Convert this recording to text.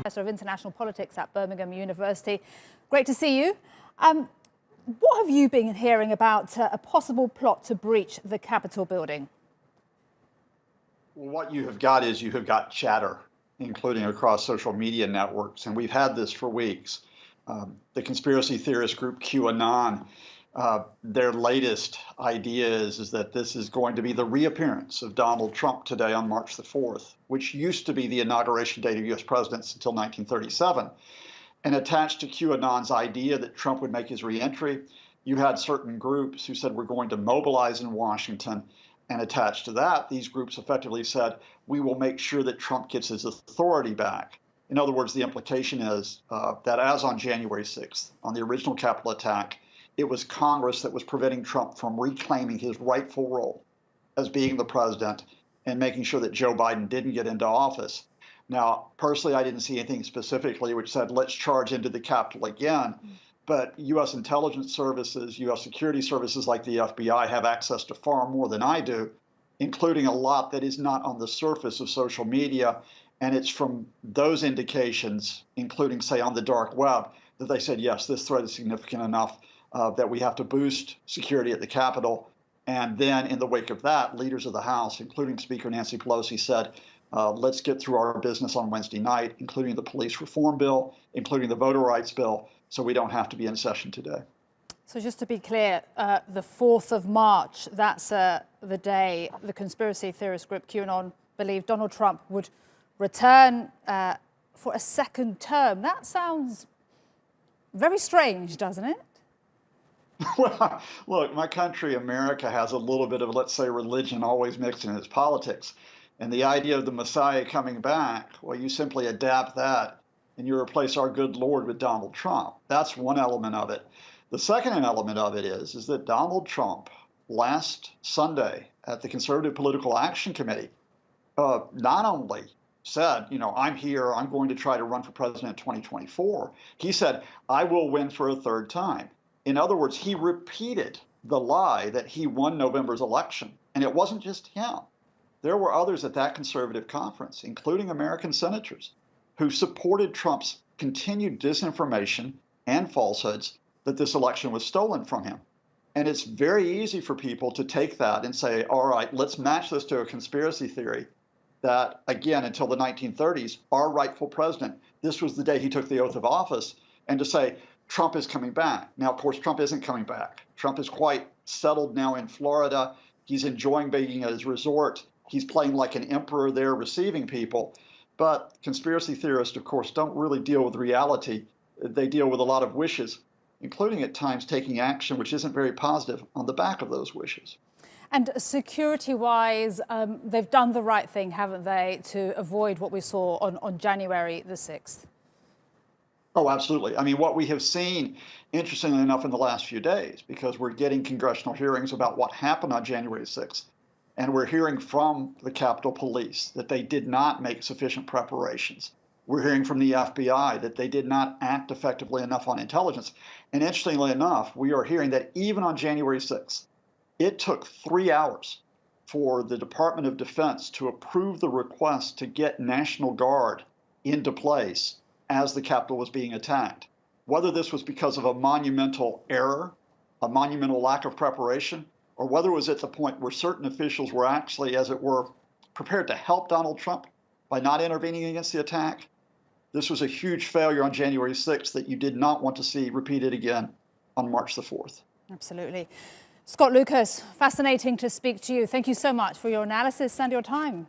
Professor of International Politics at Birmingham University. Great to see you. What have you been hearing about a possible plot to breach the Capitol building? Well, what you have got chatter, including across social media networks, and we've had this for weeks. The conspiracy theorist group QAnon, their latest idea is that this is going to be the reappearance of Donald Trump today on March the 4th, which used to be the inauguration date of U.S. presidents until 1937. And attached to QAnon's idea that Trump would make his reentry, you had certain groups who said we're going to mobilize in Washington. And attached to that, these groups effectively said, we will make sure that Trump gets his authority back. In other words, the implication is that as on January 6th, on the original Capitol attack, it was Congress that was preventing Trump from reclaiming his rightful role as being the president and making sure that Joe Biden didn't get into office. Now, personally, I didn't see anything specifically which said, let's charge into the Capitol again. But U.S. intelligence services, U.S. security services like the FBI have access to far more than I do, including a lot that is not on the surface of social media. And it's from those indications, including, say, on the dark web, that they said, yes, this threat is significant enough that we have to boost security at the Capitol. And then in the wake of that, leaders of the House, including Speaker Nancy Pelosi, said, let's get through our business on Wednesday night, including the police reform bill, including the voter rights bill, so we don't have to be in session today. So just to be clear, the 4th of March, that's the day the conspiracy theorist group QAnon believed Donald Trump would return for a second term. That sounds very strange, doesn't it? Well, look, my country, America, has a little bit of, let's say, religion always mixed in its politics. And the idea of the Messiah coming back, well, you simply adapt that and you replace our good Lord with Donald Trump. That's one element of it. The second element of it is that Donald Trump last Sunday at the Conservative Political Action Committee not only said, I'm here, I'm going to try to run for president in 2024. He said, I will win for a third time. In other words, he repeated the lie that he won November's election. And it wasn't just him. There were others at that conservative conference, including American senators, who supported Trump's continued disinformation and falsehoods that this election was stolen from him. And it's very easy for people to take that and say, all right, let's match this to a conspiracy theory that, again, until the 1930s, our rightful president, this was the day he took the oath of office, and to say, Trump is coming back. Now, of course, Trump isn't coming back. Trump is quite settled now in Florida. He's enjoying being at his resort. He's playing like an emperor there, receiving people. But conspiracy theorists, of course, don't really deal with reality. They deal with a lot of wishes, including at times taking action which isn't very positive on the back of those wishes. And security-wise, they've done the right thing, haven't they, to avoid what we saw on January the 6th? Oh, absolutely. I mean, what we have seen, interestingly enough, in the last few days, because we're getting congressional hearings about what happened on January 6th, and we're hearing from the Capitol Police that they did not make sufficient preparations. We're hearing from the FBI that they did not act effectively enough on intelligence. And interestingly enough, we are hearing that even on January 6th, it took 3 hours for the Department of Defense to approve the request to get National Guard into place as the Capitol was being attacked. Whether this was because of a monumental error, a monumental lack of preparation, or whether it was at the point where certain officials were actually, as it were, prepared to help Donald Trump by not intervening against the attack, this was a huge failure on January 6th that you did not want to see repeated again on March the 4th. Absolutely. Scott Lucas, fascinating to speak to you. Thank you so much for your analysis and your time.